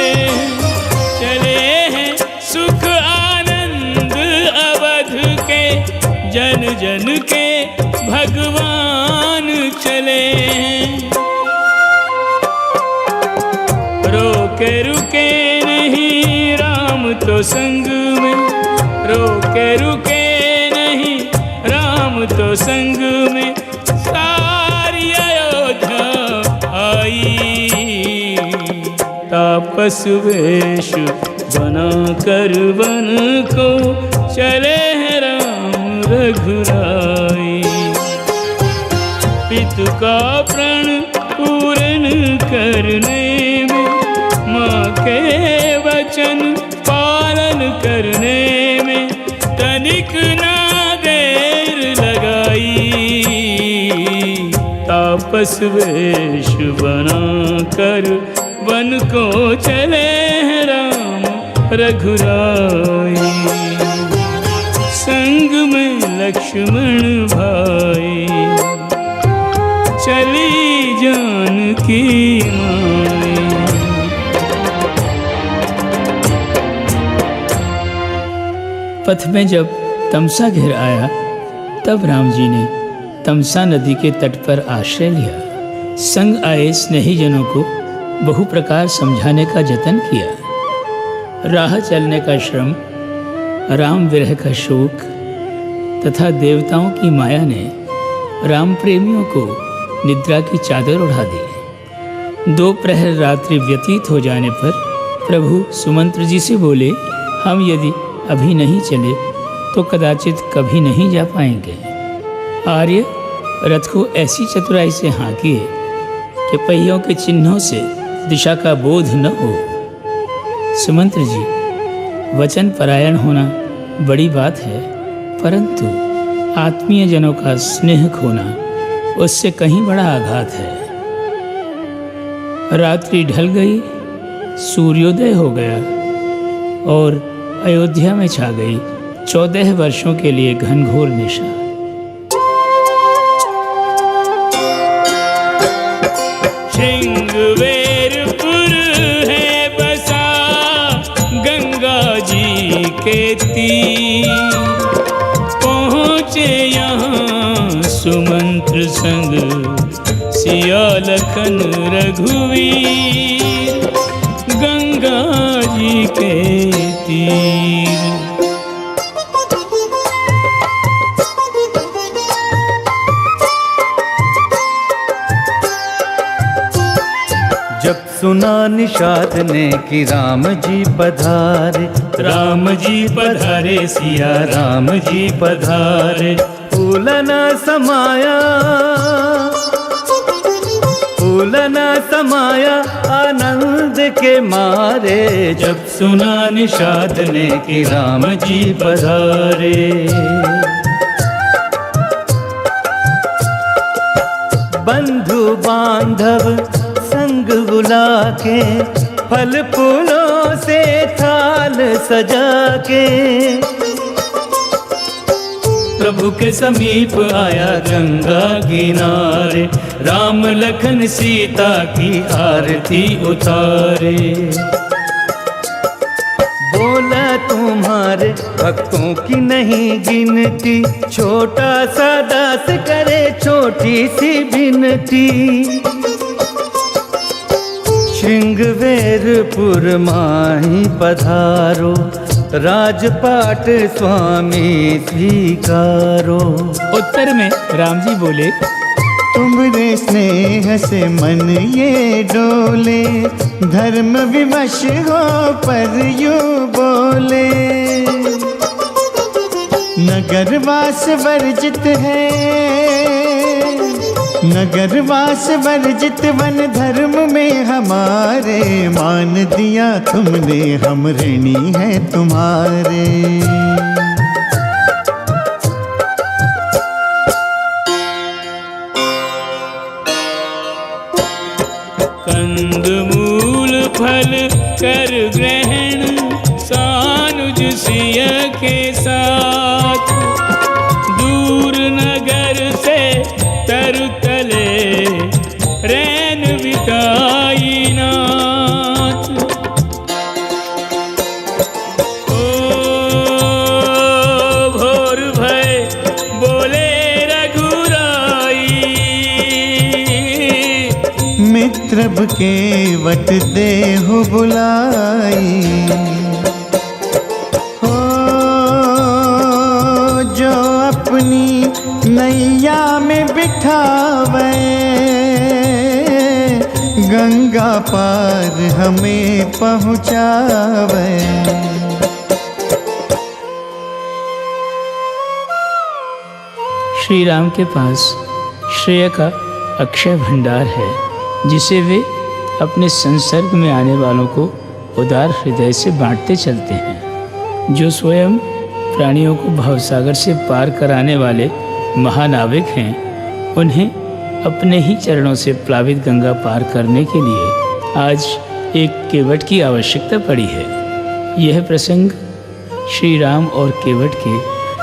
चले हैं सुख आनंद अवध के, जन जन के भगवान चले। रोके रुके नहीं राम तो संग में, रोके रुके नहीं राम तो संग में। सारी अयोध्या आई, तापस वेश बना कर वन को चले राम रघुराई। पितु का प्रण पूर्ण करने में, माँ के वचन पालन करने में तनिक ना देर लगाई। तापस वेश बना कर वन को चले राम रघुराई। संग में लक्ष्मण भाई, चली जानकी माई। पथ में जब तमसा घिर आया, तब राम जी ने तमसा नदी के तट पर आश्रय लिया। संग आए स्नेही जनों को बहु प्रकार समझाने का जतन किया। राह चलने का श्रम, राम विरह का शोक तथा देवताओं की माया ने राम प्रेमियों को निद्रा की चादर उड़ा दी। 2 प्रहर रात्रि व्यतीत हो जाने पर प्रभु सुमंत्र जी से बोले, हम यदि अभी नहीं चले तो कदाचित कभी नहीं जा पाएंगे। आर्य रथ को ऐसी चतुराई से हाँकिए कि पहियों के चिन्हों से दिशा का बोध न हो। सुमंत्र जी, वचन परायण होना बड़ी बात है, परंतु आत्मीय जनों का स्नेह खोना उससे कहीं बड़ा आघात है। रात्रि ढल गई, सूर्योदय हो गया और अयोध्या में छा गई 14 वर्षों के लिए घनघोर निशा। श्रृंगवेरपुर है बसा गंगा जी के तीर, पहुँचे यहाँ सुमंत्र संग सिया लखन रघुवीर, गंगा जी के तीर। जब सुना निषाद ने कि राम जी पधारे, राम जी पधारे सिया राम जी पधारे, फूल न समाया आनंद के मारे। जब सुना निषाद ने कि राम जी पधारे। बंधु बांधव संग बुला के, फल फूलों से थाल सजा के, प्रभु के समीप आया गंगा किनारे, राम लखन सीता की आरती उतारे। बोला तुम्हारे भक्तों की नहीं गिनती, छोटा सा दास करे छोटी सी विनती। श्रृंगवेरपुर माही पधारो, राजपाट स्वामी स्वीकारो। उत्तर में राम जी बोले, तुमरे स्नेह से मन ये डोले, धर्म विवश हो पर यूं बोले। नगरवास वर्जित है, नगरवास वर्जित वन धर्म में हमारे, मान दिया तुमने हम ऋणी हैं तुम्हारे। कंदमूल फल कर ग्रहण सानुज सिय के साथ, दूर नगर से तरुतले रैन बिताई नाथ। ओ भोर भय बोले रघुराई, मित्रब के वट देहु बुलाई। हो जो अपनी नैया में बिठावे, गंगा पार हमें पहुँचावे। श्री राम के पास श्रेय का अक्षय भंडार है, जिसे वे अपने संसर्ग में आने वालों को उदार हृदय से बांटते चलते हैं। जो स्वयं प्राणियों को भवसागर से पार कराने वाले महानाविक हैं, उन्हें अपने ही चरणों से प्लावित गंगा पार करने के लिए आज एक केवट की आवश्यकता पड़ी है। यह प्रसंग श्री राम और केवट के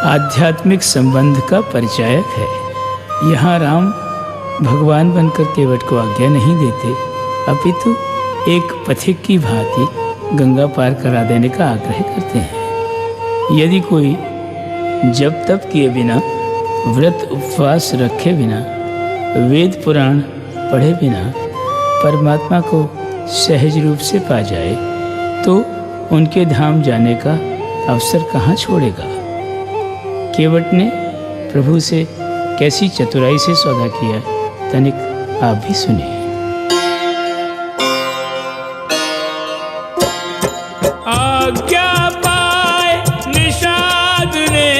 आध्यात्मिक संबंध का परिचायक है। यहाँ राम भगवान बनकर केवट को आज्ञा नहीं देते, अपितु एक पथिक की भांति गंगा पार करा देने का आग्रह करते हैं। यदि कोई जप तप किए बिना, व्रत उपवास रखे बिना, वेद पुराण पढ़े बिना परमात्मा को सहज रूप से पा जाए, तो उनके धाम जाने का अवसर कहाँ छोड़ेगा। केवट ने प्रभु से कैसी चतुराई से सौदा किया, तनिक आप भी सुनिए। आज्ञा पाए निषाद ने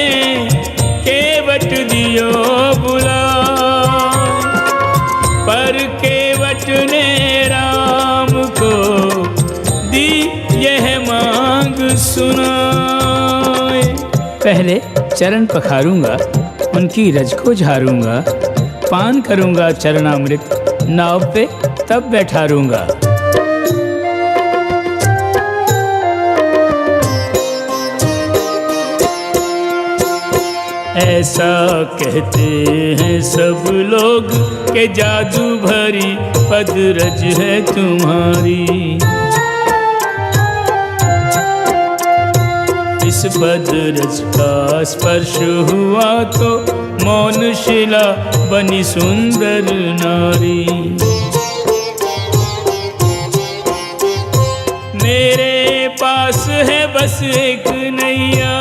पहले चरण पखारूंगा, उनकी रज को झारूंगा, पान करूंगा चरणामृत, नाव पे तब बैठारूंगा। ऐसा कहते हैं सब लोग के जादू भरी पदरज है तुम्हारी। इस पदरज का स्पर्श हुआ तो मौन शिला बनी सुंदर नारी। मेरे पास है बस एक नैया,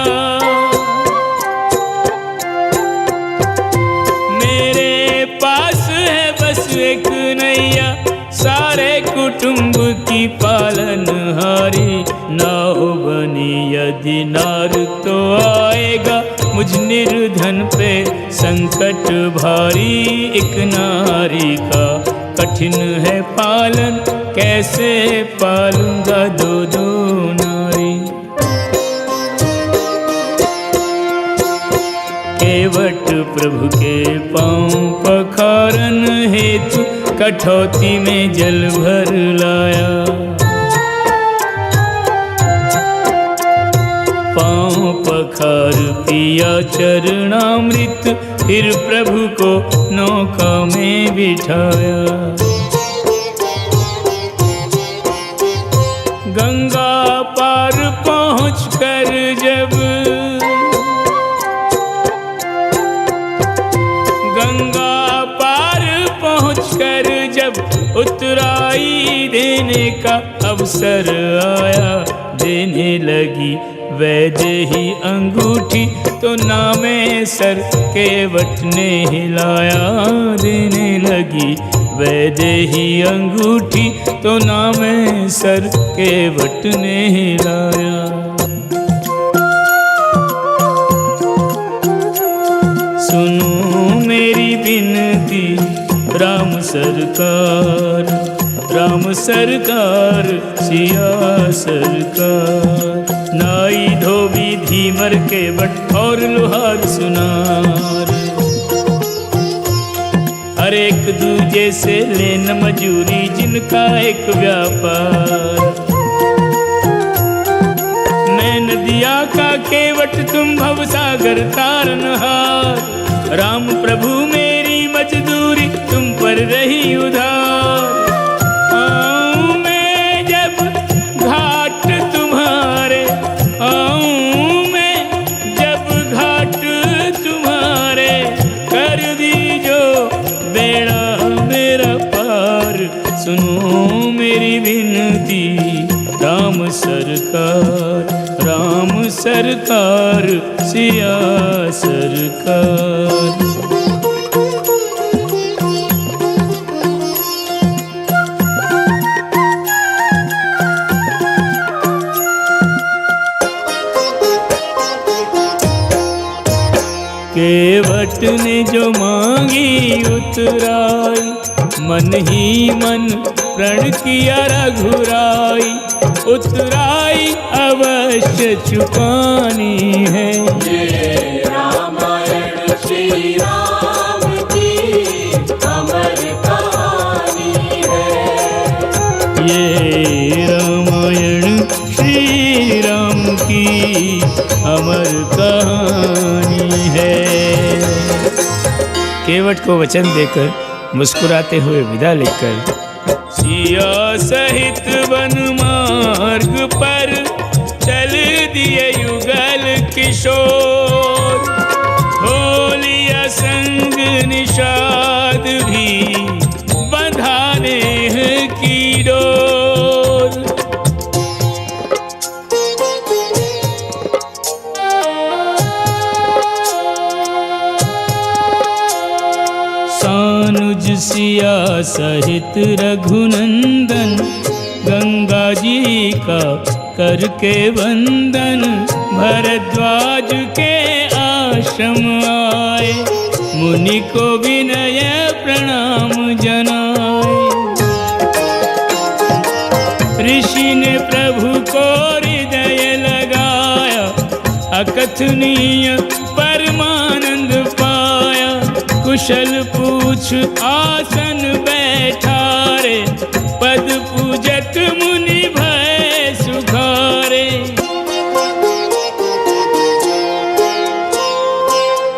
एक नैया, सारे कुटुंब की पालनहारी। नाव बनी यदि नार तो आएगा मुझ निर्धन पे संकट भारी। एक नारी का कठिन है पालन, कैसे पालूंगा दो दो नारी। केवट प्रभु के पाँव पखारन हेतु कठौती में जल भर लाया। पाँव पखार पिया चरणामृत, फिर प्रभु को नौका में बिठाया। गंगा पार पहुँचकर जब उतराई देने का अवसर आया। देने लगी वैदेही अंगूठी तो नामे सर केवट ने हिलाया। देने लगी वैदेही अंगूठी तो नामे सर केवट ने हिलाया। सुनो मेरी विनती राम सरकार, राम सरकार, सिया सरकार। नाई धोबी धीमर के बट और लुहार सुनार, हर एक दूजे से लेन मजूरी जिनका एक व्यापार। मैं नदिया का केवट तुम भवसागर तारनहार। राम प्रभु मेरी मजदूरी तुम पर रही उधार। आऊं मैं जब घाट तुम्हारे, आऊं मैं जब घाट तुम्हारे, कर दीजो बेड़ा मेरा पार। सुनो मेरी विनती राम सरकार, राम सरकार, सिया सरकार। केवट ने जो मांगी उतराई, मन ही मन प्रण किया रघुराई। उतराई अवश्य चुकानी है। ये रामायण श्री राम की अमर कहानी है। ये रामायण श्री राम की अमर कहानी है। केवट को वचन देकर मुस्कुराते हुए विदा लेकर सिया सहित वन मार्ग पर चल दिए युगल किशोर। हो लिया संग निषाद भी बंधाने की डोर। सानुज सिया सहित रघुनंदन, गंगा जी का करके वंदन। भरद्वाज के आश्रम आए, मुनि को विनय प्रणाम जनाए। ऋषि ने प्रभु को हृदय लगाया, अकथनीय परमानंद पाया। कुशल पूछ आसन बैठारे, पद पूजत मुनि भय सुखारे।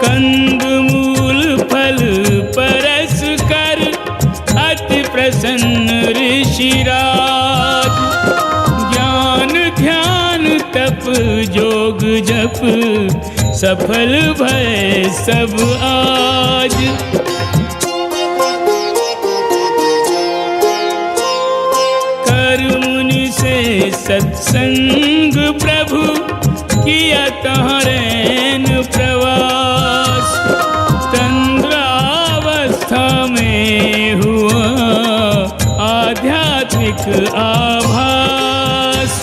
कंद मूल फल परस कर, अति प्रसन्न ऋषिराज। ज्ञान ध्यान तप जोग जप, सफल भय सब आज। कर मुनि से सत्संग प्रभु, किया तहाँ रैन प्रवास। तंद्रावस्था में हुआ आध्यात्मिक आभास।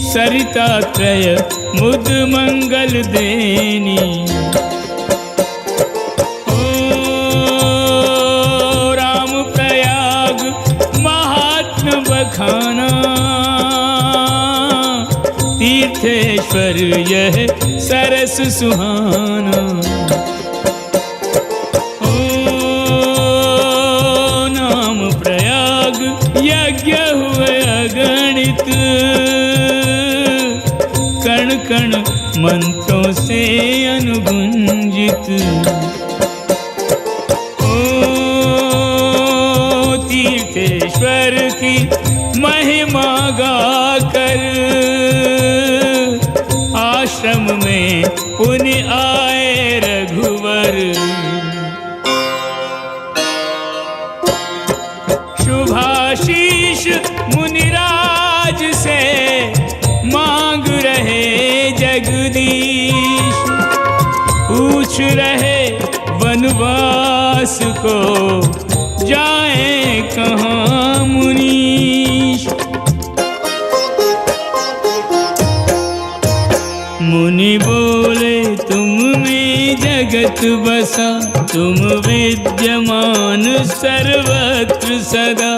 सरितात्रय मुद मंगल देनी। ओ राम प्रयाग महात्म बखाना, तीर्थेश्वर यह सरस सुहाना। ओ नाम प्रयाग यज्ञ हुए अगणित, कण कण मंत्रों से अनुगुंजित। ओ तीर्थेश्वर की महिमा गाकर, आश्रम में पुण्य आए रघुवर। शुभाशीष मुनिराज से मांग रहे जगदीश। पूछ रहे वनवास को, जाए कहाँ मुनीश। मुनि बोले तुम में जगत बसा, तुम विद्यमान सर्वत्र सदा।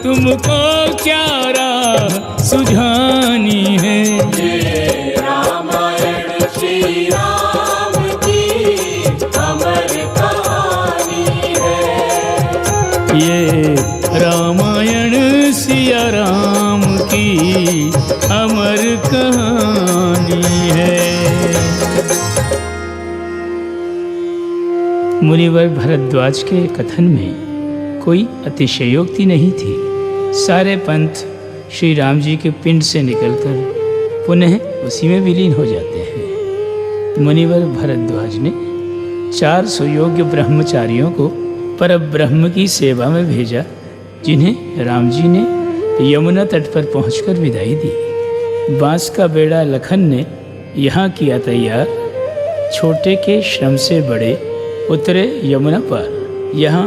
तुमको क्या राह सुझानी है, ये रामायण श्री राम की अमर कहानी है। ये रामायण सिया राम की अमर कहानी है। मुनिवर भरद्वाज के कथन में कोई अतिशयोक्ति नहीं थी। सारे पंथ श्री राम जी के पिंड से निकलकर पुनः उसी में विलीन हो जाते हैं। मुनिवर भरद्वाज ने 4 सुयोग्य ब्रह्मचारियों को परब्रह्म की सेवा में भेजा, जिन्हें राम जी ने यमुना तट पर पहुंचकर विदाई दी। बांस का बेड़ा लखन ने यहाँ किया तैयार, छोटे के श्रम से बड़े उतरे यमुना पार। यहाँ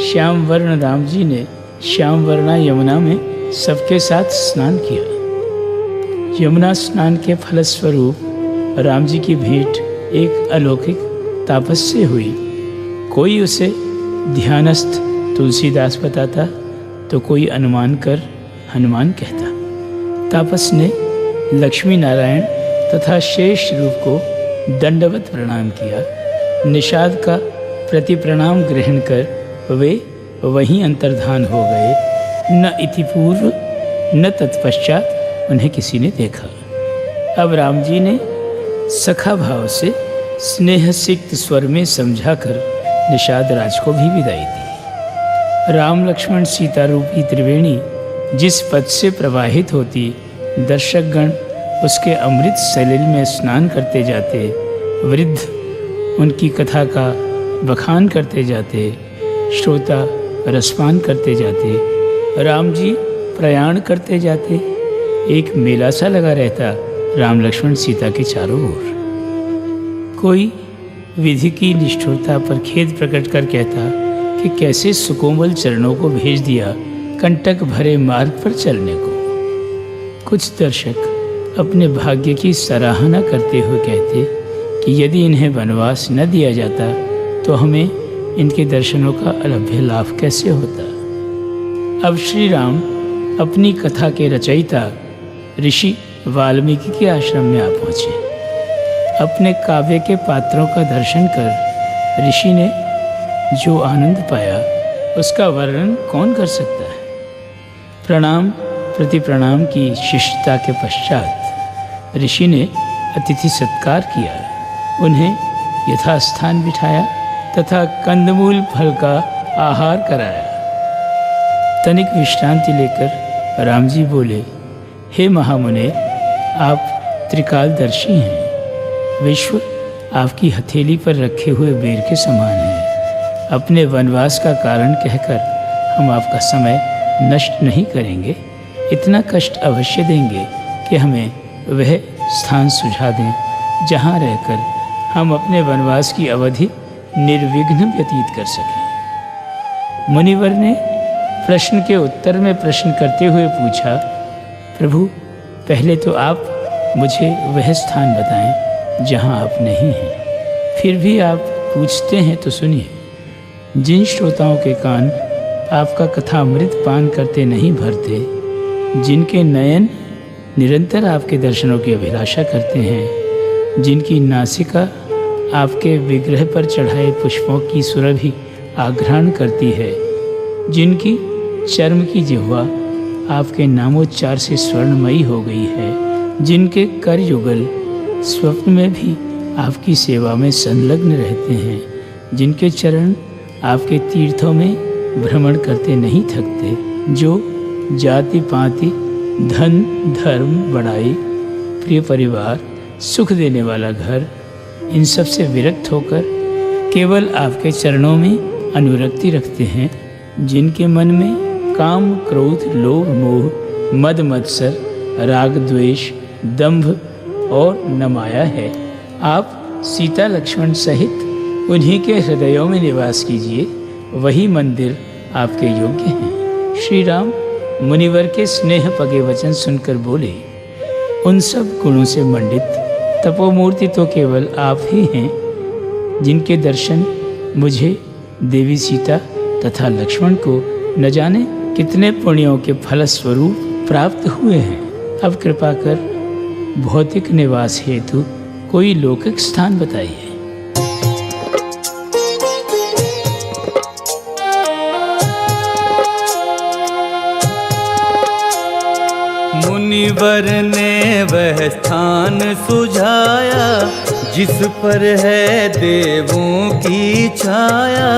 श्याम वर्ण राम जी ने श्याम वर्णा यमुना में सबके साथ स्नान किया। यमुना स्नान के फलस्वरूप राम जी की भेंट एक अलौकिक तापस से हुई। कोई उसे ध्यानस्थ तुलसीदास बताता तो कोई अनुमान कर हनुमान कहता। तापस ने लक्ष्मी नारायण तथा शेष रूप को दंडवत प्रणाम किया। निषाद का प्रति प्रणाम ग्रहण कर वे वहीं अंतर्धान हो गए। न इति पूर्व न तत्पश्चात उन्हें किसी ने देखा। अब राम जी ने सखा भाव से स्नेह सिक्त स्वर में समझाकर निषाद राज को भी विदाई दी। राम लक्ष्मण सीता रूपी त्रिवेणी जिस पद से प्रवाहित होती, दर्शकगण उसके अमृत सलिल में स्नान करते जाते, वृद्ध उनकी कथा का बखान करते जाते, श्रोता रसपान करते जाते, राम जी प्रयाण करते जाते। एक मेला सा लगा रहता राम लक्ष्मण सीता के चारों ओर। कोई विधि की निष्ठुरता पर खेद प्रकट कर कहता कि कैसे सुकोमल चरणों को भेज दिया कंटक भरे मार्ग पर चलने को। कुछ दर्शक अपने भाग्य की सराहना करते हुए कहते कि यदि इन्हें वनवास न दिया जाता तो हमें इनके दर्शनों का अलभ्य लाभ कैसे होता। अब श्री राम अपनी कथा के रचयिता ऋषि वाल्मीकि के आश्रम में आ पहुँचे। अपने काव्य के पात्रों का दर्शन कर ऋषि ने जो आनंद पाया उसका वर्णन कौन कर सकता है। प्रणाम प्रति प्रणाम की शिष्टता के पश्चात ऋषि ने अतिथि सत्कार किया, उन्हें यथास्थान बिठाया तथा कंदमूल फल का आहार कराया। तनिक विश्रांति लेकर राम जी बोले, हे महामुने, आप त्रिकालदर्शी हैं। विश्व आपकी हथेली पर रखे हुए बेर के समान है। अपने वनवास का कारण कहकर हम आपका समय नष्ट नहीं करेंगे, इतना कष्ट अवश्य देंगे कि हमें वह स्थान सुझा दें जहाँ रहकर हम अपने वनवास की अवधि निर्विघ्न व्यतीत कर सकें। मुनिवर ने प्रश्न के उत्तर में प्रश्न करते हुए पूछा, प्रभु, पहले तो आप मुझे वह स्थान बताएं जहाँ आप नहीं हैं। फिर भी आप पूछते हैं तो सुनिए। जिन श्रोताओं के कान आपका कथामृत पान करते नहीं भरते, जिनके नयन निरंतर आपके दर्शनों की अभिलाषा करते हैं, जिनकी नासिका आपके विग्रह पर चढ़ाए पुष्पों की सुरभि आघ्राण करती है, जिनकी चर्म की जिह्वा आपके नामोच्चार से स्वर्णमयी हो गई है, जिनके कर युगल स्वप्न में भी आपकी सेवा में संलग्न रहते हैं, जिनके चरण आपके तीर्थों में भ्रमण करते नहीं थकते, जो जाति पाति धन धर्म बड़ाई प्रिय परिवार सुख देने वाला घर, इन सब से विरक्त होकर केवल आपके चरणों में अनुरक्ति रखते हैं, जिनके मन में काम क्रोध लोभ मोह मद मत्सर राग द्वेष दंभ और न माया है, आप सीता लक्ष्मण सहित उन्हीं के हृदयों में निवास कीजिए, वही मंदिर आपके योग्य हैं। श्री राम मुनिवर के स्नेह पगे वचन सुनकर बोले, उन सब गुणों से मंडित तपोमूर्ति तो केवल आप ही हैं, जिनके दर्शन मुझे देवी सीता तथा लक्ष्मण को न जाने कितने पुण्यों के फलस्वरूप प्राप्त हुए हैं। अब कृपा कर भौतिक निवास हेतु कोई लौकिक स्थान बताइए। मुनिवर ने वह स्थान सुझाया, जिस पर है देवों की छाया।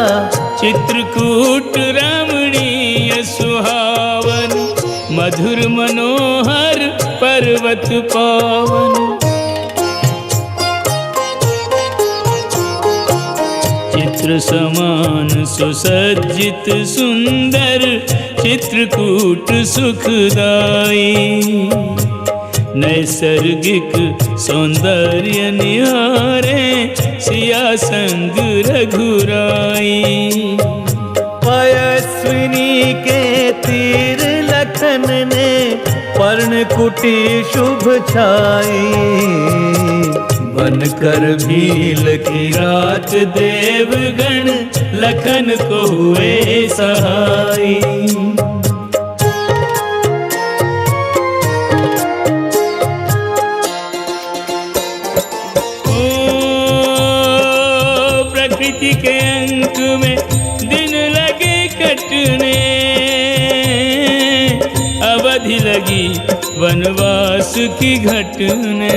चित्रकूट रमणीय सुहावन, मधुर मनोहर पर्वत पावन। चित्र समान सुसज्जित सुंदर, चित्रकूट सुखदाई। नैसर्गिक सौंदर्य निहारे, सिया संग रघुराई। पयस्विनी के तीर लखन ने, पर्णकुटी शुभ छाई। बनकर भील की रात देवगण, लखन को हुए सहाय। प्रकृति के अंक में दिन लगे कटने, अवधि लगी वनवास की घटने।